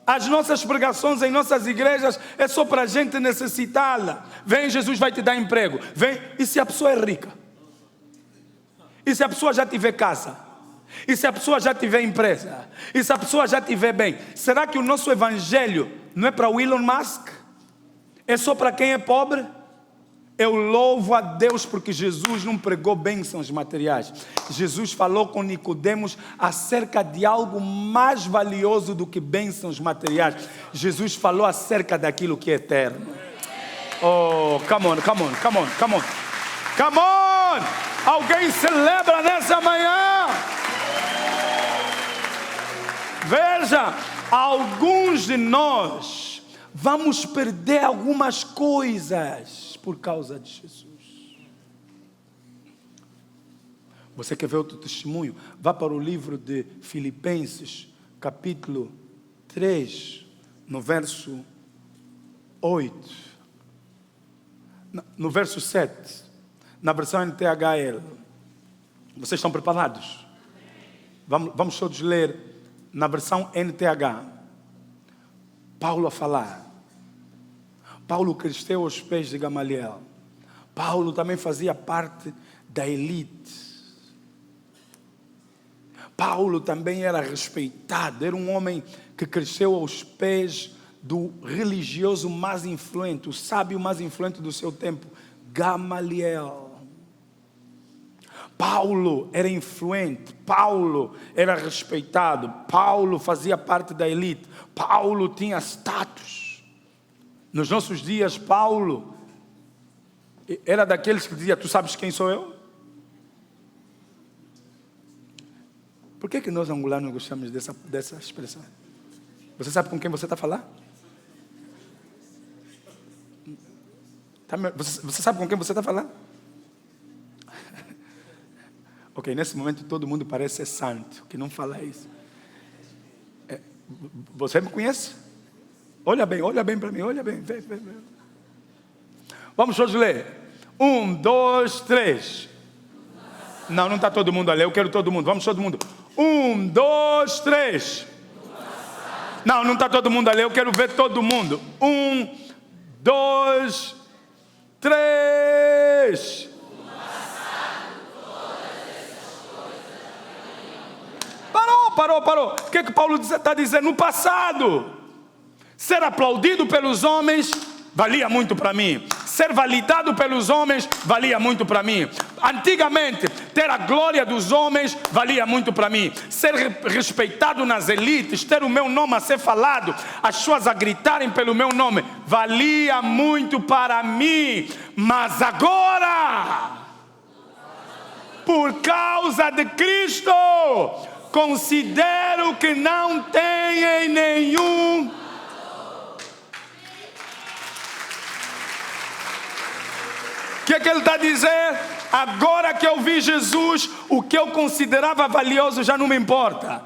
As nossas pregações em nossas igrejas é só para gente necessitada. Vem, Jesus vai te dar emprego. Vem, e se a pessoa é rica? E se a pessoa já tiver casa? E se a pessoa já tiver empresa? E se a pessoa já tiver bem? Será que o nosso evangelho não é para o Elon Musk? É só para quem é pobre? Eu louvo a Deus porque Jesus não pregou bênçãos materiais. Jesus falou com Nicodemos acerca de algo mais valioso do que bênçãos materiais. Jesus falou acerca daquilo que é eterno. Oh, come on, come on, come on, come on. Come on! Alguém celebra nessa manhã? Veja, alguns de nós vamos perder algumas coisas por causa de Jesus. Você quer ver outro testemunho? Vá para o livro de Filipenses, capítulo 3, no verso 8. No verso 7, na versão NTHL. Vocês estão preparados? Vamos todos ler na versão NTH. Paulo a falar. Paulo cresceu aos pés de Gamaliel. Paulo também fazia parte da elite. Paulo também era respeitado. Era um homem que cresceu aos pés do religioso mais influente, o sábio mais influente do seu tempo, Gamaliel. Paulo era influente, Paulo era respeitado, Paulo fazia parte da elite, Paulo tinha status. Nos nossos dias, Paulo era daqueles que dizia, tu sabes quem sou eu? Por que nós angolanos gostamos dessa expressão? Você sabe com quem você está falando? Você sabe com quem você está falando? Ok, nesse momento todo mundo parece ser santo, que não fala isso. Você me conhece? Olha bem para mim, olha bem. Vem. Vamos todos ler. 1, 2, 3. Não está todo mundo a ler, eu quero todo mundo. Vamos todo mundo. 1, 2, 3. Não está todo mundo a ler, eu quero ver todo mundo. 1, 2, 3. Parou. O que Paulo está dizendo? No passado, ser aplaudido pelos homens valia muito para mim. ser validado pelos homens valia muito para mim. Antigamente, ter a glória dos homens valia muito para mim. Ser respeitado nas elites, ter o meu nome a ser falado, as pessoas a gritarem pelo meu nome, valia muito para mim. Mas agora, por causa de Cristo, considero que não tenho nenhum. O que ele está a dizer? Agora que eu vi Jesus, o que eu considerava valioso já não me importa.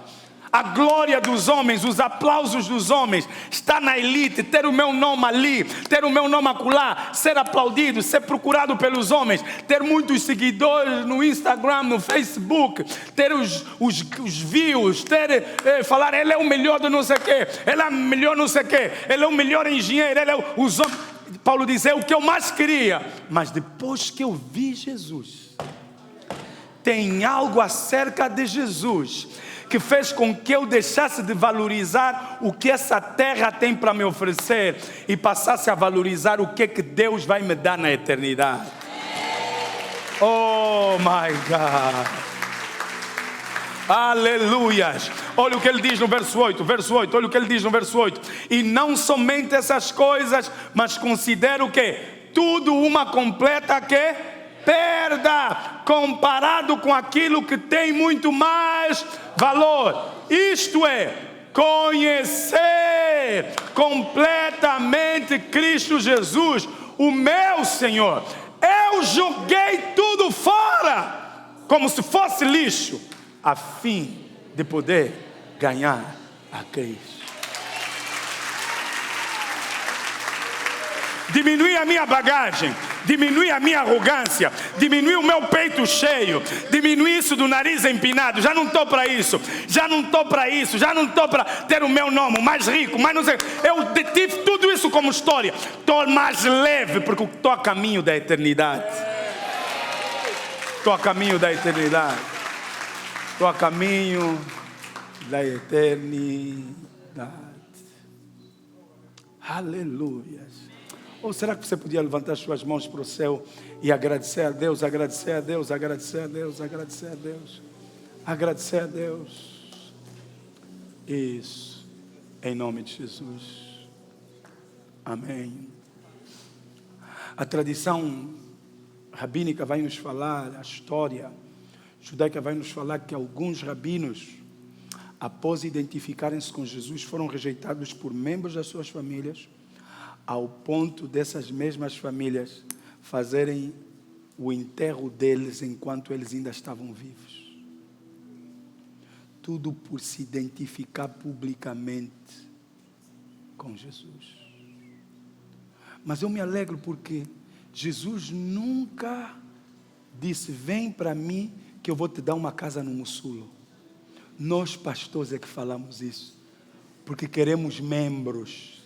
A glória dos homens, os aplausos dos homens, estar na elite, ter o meu nome ali, ter o meu nome acolá, ser aplaudido, ser procurado pelos homens, ter muitos seguidores no Instagram, no Facebook, ter os views, falar ele é o melhor de não sei o quê, ele é o melhor não sei o quê, ele é o melhor engenheiro, ele é os homens. Paulo diz, é o que eu mais queria, mas depois que eu vi Jesus, tem algo acerca de Jesus que fez com que eu deixasse de valorizar o que essa terra tem para me oferecer e passasse a valorizar o que Deus vai me dar na eternidade. Oh my God! Aleluias! Olha o que ele diz no verso 8, olha o que ele diz no verso 8. E não somente essas coisas, mas considero que tudo uma completa perda, comparado com aquilo que tem muito mais valor. Isto é, conhecer completamente Cristo Jesus, o meu Senhor. Eu joguei tudo fora, como se fosse lixo, a fim de poder ganhar a Cristo. Diminui a minha bagagem, diminui a minha arrogância, diminui o meu peito cheio, diminui isso do nariz empinado. Já não estou para isso, já não estou para isso, já não estou para ter o meu nome mais rico, mais não sei. Eu detive tudo isso como história. Estou mais leve porque estou a caminho da eternidade. Estou a caminho da eternidade. Estou a caminho da eternidade. Aleluia. Ou será que você podia levantar as suas mãos para o céu e agradecer a Deus, agradecer a Deus, agradecer a Deus, agradecer a Deus, agradecer a Deus. Isso, em nome de Jesus. Amém. A tradição rabínica vai nos falar, a história judaica vai nos falar que alguns rabinos, após identificarem-se com Jesus, foram rejeitados por membros das suas famílias, ao ponto dessas mesmas famílias fazerem o enterro deles enquanto eles ainda estavam vivos. Tudo por se identificar publicamente com Jesus. Mas eu me alegro porque Jesus nunca disse, vem para mim que eu vou te dar uma casa no Mussulo. Nós pastores é que falamos isso, porque queremos membros.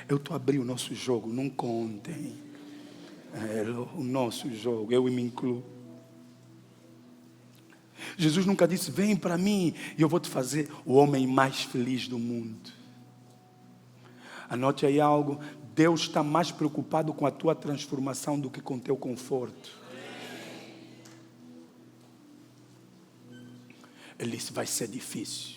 Eu estou abrindo o nosso jogo, não contem. O nosso jogo, eu me incluo. Jesus nunca disse, vem para mim e eu vou te fazer o homem mais feliz do mundo. Anote aí algo, Deus está mais preocupado com a tua transformação do que com o teu conforto. Ele disse, vai ser difícil.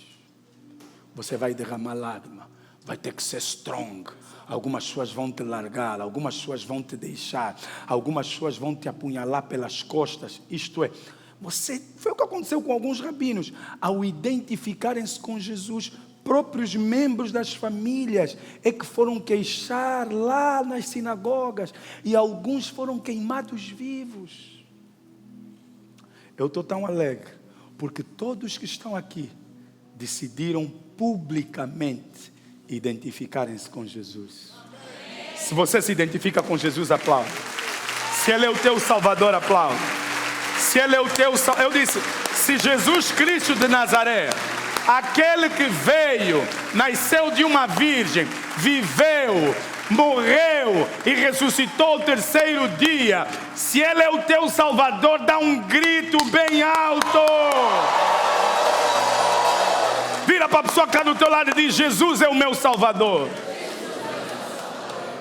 Você vai derramar lágrima. Vai ter que ser strong. Algumas pessoas vão te largar, algumas pessoas vão te deixar, algumas pessoas vão te apunhalar pelas costas. Isto é, foi o que aconteceu com alguns rabinos. Ao identificarem-se com Jesus, próprios membros das famílias é que foram queixar lá nas sinagogas e alguns foram queimados vivos. Eu estou tão alegre porque todos que estão aqui decidiram publicamente identificarem-se com Jesus. Se você se identifica com Jesus, aplaude. Se Ele é o teu Salvador, aplaude. Se Ele é o teu Salvador, eu disse, se Jesus Cristo de Nazaré, aquele que veio, nasceu de uma virgem, viveu, morreu e ressuscitou o terceiro dia, se Ele é o teu Salvador, dá um grito bem alto. Vira para a pessoa que está do teu lado e diz: Jesus é o meu Salvador.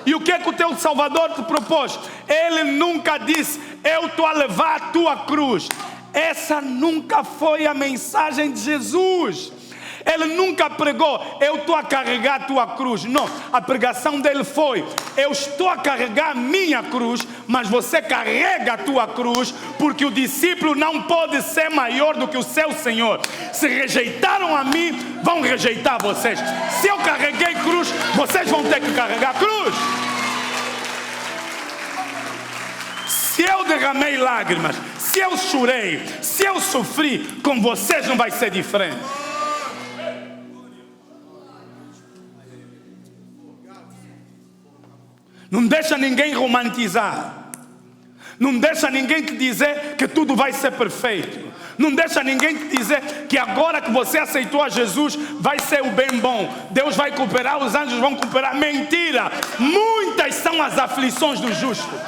E o que é que o teu Salvador te propôs? Ele nunca disse: eu estou a levar a tua cruz. Essa nunca foi a mensagem de Jesus. Ele nunca pregou: eu estou a carregar a tua cruz. Não, a pregação dele foi: eu estou a carregar a minha cruz, mas você carrega a tua cruz, porque o discípulo não pode ser maior do que o seu Senhor. Se rejeitaram a mim, vão rejeitar vocês. Se eu carreguei cruz, vocês vão ter que carregar cruz. Se eu derramei lágrimas, se eu chorei, se eu sofri, com vocês não vai ser diferente. Não deixa ninguém romantizar. Não deixa ninguém te dizer que tudo vai ser perfeito. Não deixa ninguém te dizer que agora que você aceitou a Jesus vai ser o bem bom. Deus vai cooperar, os anjos vão cooperar. Mentira! Muitas são as aflições do justo.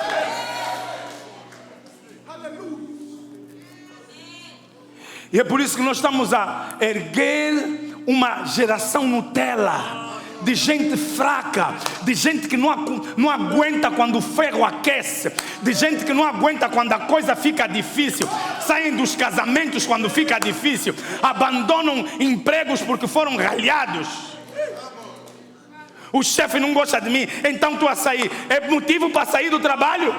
E é por isso que nós estamos a erguer uma geração Nutella. De gente fraca, de gente que não aguenta quando o ferro aquece, de gente que não aguenta quando a coisa fica difícil, saem dos casamentos quando fica difícil, abandonam empregos porque foram ralhados. O chefe não gosta de mim, então estou a sair. É motivo para sair do trabalho?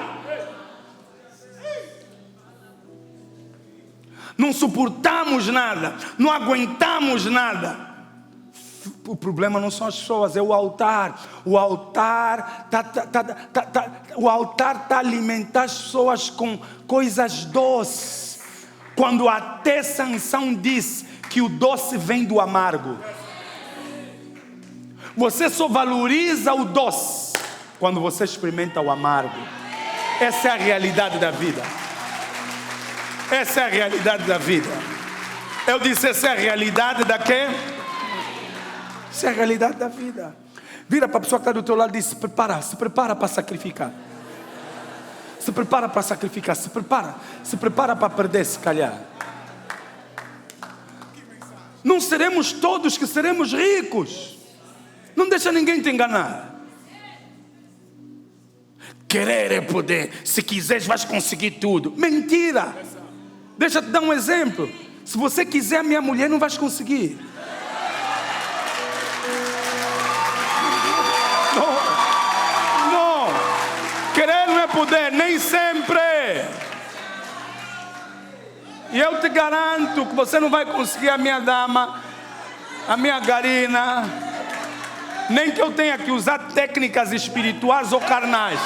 Não suportamos nada, não aguentamos nada. O problema não são as pessoas, é o altar. O altar está a alimentar as pessoas com coisas doces. Quando até Sansão disse que o doce vem do amargo. Você só valoriza o doce quando você experimenta o amargo. Essa é a realidade da vida. Essa é a realidade da vida. Eu disse: essa é a realidade da quê? Essa é a realidade da vida. Vira para a pessoa que está do teu lado e diz: se prepara para sacrificar. Se prepara para sacrificar, se prepara para perder, se calhar. Não seremos todos que seremos ricos. Não deixa ninguém te enganar. Querer é poder. Se quiseres vais conseguir tudo. Mentira. Deixa eu te dar um exemplo. Se você quiser a minha mulher, não vais conseguir. Não. Querer não é poder, nem sempre. E eu te garanto que você não vai conseguir a minha dama, a minha garina, nem que eu tenha que usar técnicas espirituais ou carnais.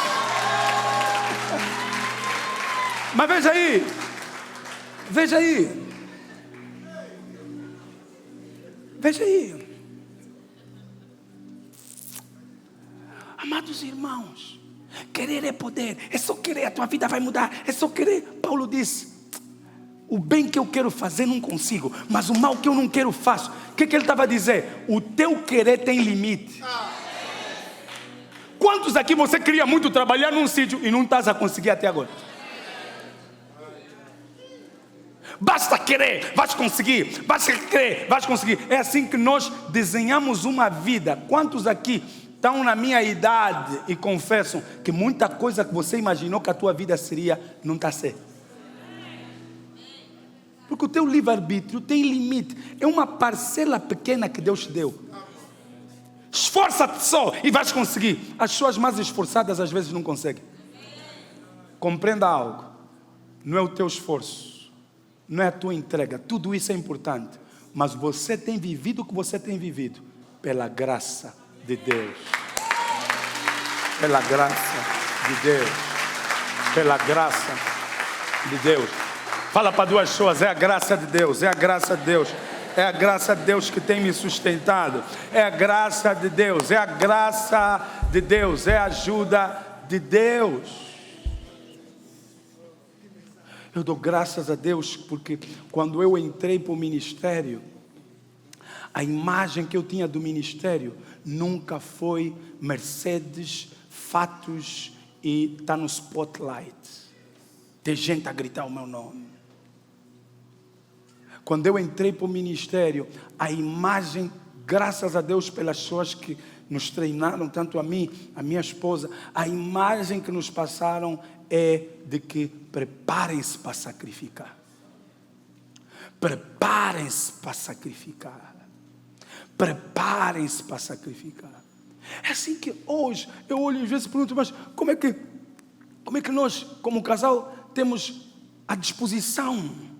Mas veja aí. Veja aí. Veja aí. Amados irmãos, querer é poder. É só querer, a tua vida vai mudar. É só querer. Paulo disse: o bem que eu quero fazer não consigo, mas o mal que eu não quero faço. O que ele estava a dizer? O teu querer tem limite. Quantos aqui você queria muito trabalhar num sítio e não estás a conseguir até agora? Basta querer, vais conseguir. Basta querer, vais conseguir. É assim que nós desenhamos uma vida. Quantos aqui estão na minha idade e confessam que muita coisa que você imaginou que a tua vida seria, não está certo? Porque o teu livre-arbítrio tem limite. É uma parcela pequena que Deus te deu. Esforça-te só e vais conseguir. As pessoas mais esforçadas às vezes não conseguem. Compreenda algo. Não é o teu esforço, não é a tua entrega. Tudo isso é importante. Mas você tem vivido o que você tem vivido pela graça de Deus. Pela graça de Deus. Pela graça de Deus. Fala para duas pessoas: é a graça de Deus, é a graça de Deus. É a graça de Deus que tem me sustentado. É a graça de Deus, é a graça de Deus, é a ajuda de Deus. Eu dou graças a Deus porque quando eu entrei para o ministério, a imagem que eu tinha do ministério nunca foi Mercedes, fatos e estar no spotlight. Tem gente a gritar o meu nome. Quando eu entrei para o ministério, a imagem, graças a Deus pelas pessoas que nos treinaram, tanto a mim, a minha esposa, a imagem que nos passaram é de que preparem-se para sacrificar. Preparem-se para sacrificar. Preparem-se para sacrificar. É assim que hoje eu olho e às vezes pergunto, mas como é que nós, como casal, temos a disposição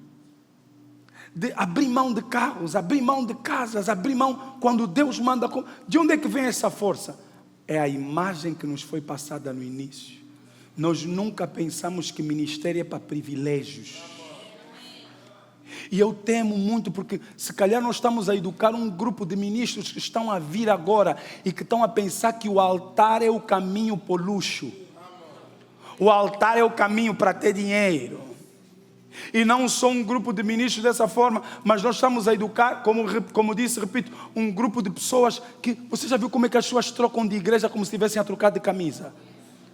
de abrir mão de carros, abrir mão de casas, abrir mão quando Deus manda? De onde é que vem essa força? É a imagem que nos foi passada no início. Nós nunca pensamos que ministério é para privilégios. E eu temo muito, porque se calhar nós estamos a educar um grupo de ministros que estão a vir agora e que estão a pensar que o altar é o caminho para o luxo. O altar é o caminho para ter dinheiro. E não sou um grupo de ministros dessa forma, mas nós estamos a educar, como disse, repito, um grupo de pessoas que, você já viu como é que as pessoas trocam de igreja como se estivessem a trocar de camisa?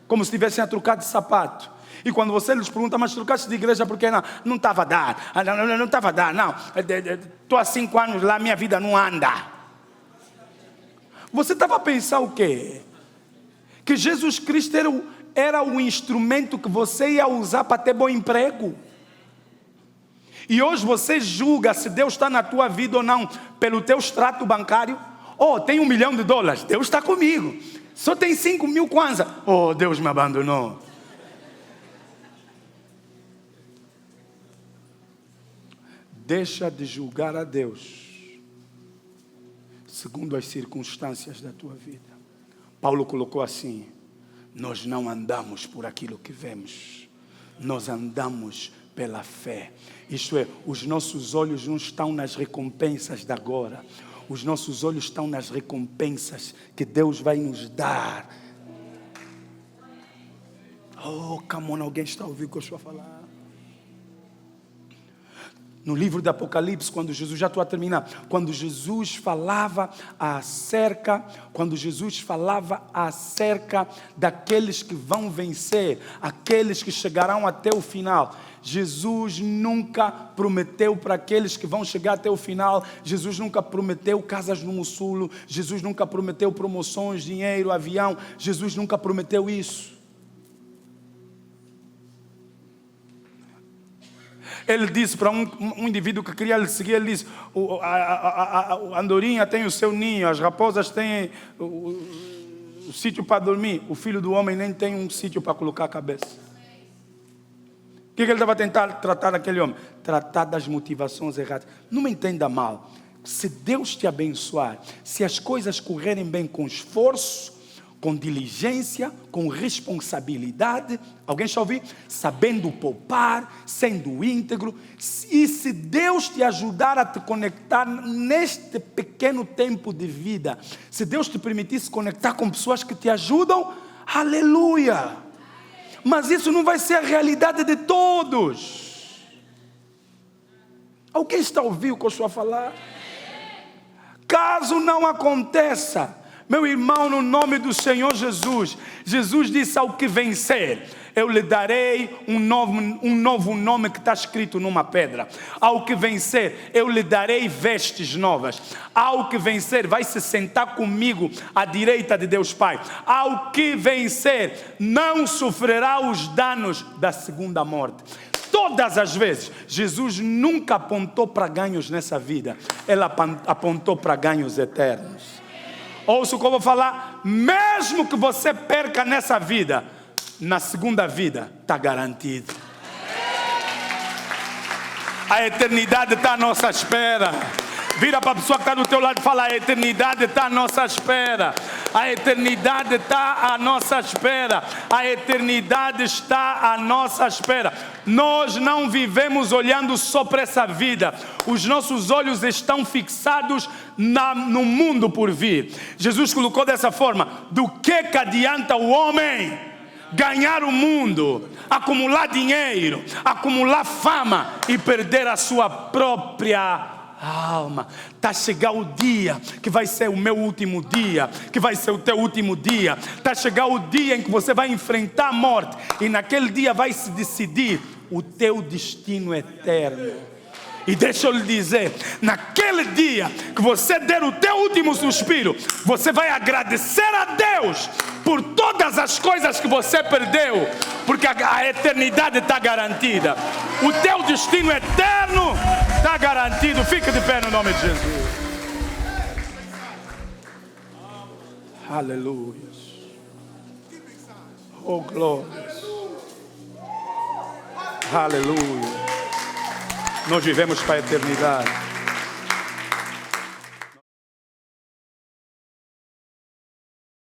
Como se estivessem a trocar de sapato. E quando você lhes pergunta, mas trocaste de igreja porque não estava a dar, não estava a dar, não, estou há 5 anos lá, minha vida não anda. Você estava a pensar o quê? Que Jesus Cristo era o instrumento que você ia usar para ter bom emprego. E hoje você julga se Deus está na tua vida ou não pelo teu extrato bancário. Oh, tem $1 milhão, Deus está comigo. Só tem 5 mil kwanza. Oh, Deus me abandonou. Deixa de julgar a Deus segundo as circunstâncias da tua vida. Paulo colocou assim: nós não andamos por aquilo que vemos, nós andamos pela fé. Isto é, os nossos olhos não estão nas recompensas de agora, os nossos olhos estão nas recompensas que Deus vai nos dar. Oh, come on, alguém está ouvindo o que eu estou a falar? No livro do Apocalipse, quando Jesus, já estou a terminar, quando Jesus falava acerca daqueles que vão vencer, aqueles que chegarão até o final, Jesus nunca prometeu para aqueles que vão chegar até o final, Jesus nunca prometeu casas no Mussulo, Jesus nunca prometeu promoções, dinheiro, avião, Jesus nunca prometeu isso. Ele disse para um indivíduo que queria lhe seguir, ele disse, a andorinha tem o seu ninho, as raposas têm o sítio para dormir, o filho do homem nem tem um sítio para colocar a cabeça. O que ele estava a tentar tratar daquele homem? Tratar das motivações erradas. Não me entenda mal. Se Deus te abençoar, se as coisas correrem bem com esforço, com diligência, com responsabilidade, alguém já ouviu? Sabendo poupar, sendo íntegro, e se Deus te ajudar a te conectar neste pequeno tempo de vida, se Deus te permitir se conectar com pessoas que te ajudam, aleluia! Mas isso não vai ser a realidade de todos. Alguém está ouvindo o que eu estou a falar? Caso não aconteça, meu irmão, no nome do Senhor Jesus, Jesus disse: ao que vencer, eu lhe darei um novo nome que está escrito numa pedra. Ao que vencer, eu lhe darei vestes novas. Ao que vencer, vai se sentar comigo à direita de Deus Pai. Ao que vencer, não sofrerá os danos da segunda morte. Todas as vezes, Jesus nunca apontou para ganhos nessa vida, Ele apontou para ganhos eternos. Ouça o que eu vou falar, mesmo que você perca nessa vida, na segunda vida está garantido. A eternidade está à nossa espera. Vira para a pessoa que está do teu lado e fala: a eternidade está à nossa espera. A eternidade está à nossa espera. A eternidade está à nossa espera. Nós não vivemos olhando só para essa vida. Os nossos olhos estão fixados no mundo por vir. Jesus colocou dessa forma: do que adianta o homem ganhar o mundo, acumular dinheiro, acumular fama e perder a sua própria alma? Está a chegar o dia que vai ser o meu último dia, que vai ser o teu último dia. Está a chegar o dia em que você vai enfrentar a morte, e naquele dia vai se decidir o teu destino eterno. E deixa eu lhe dizer, naquele dia que você der o teu último suspiro, você vai agradecer a Deus por todas as coisas que você perdeu, porque a eternidade está garantida. O teu destino eterno está garantido. Fique de pé no nome de Jesus. Aleluia. Oh, glória. Aleluia. Nós vivemos para a eternidade.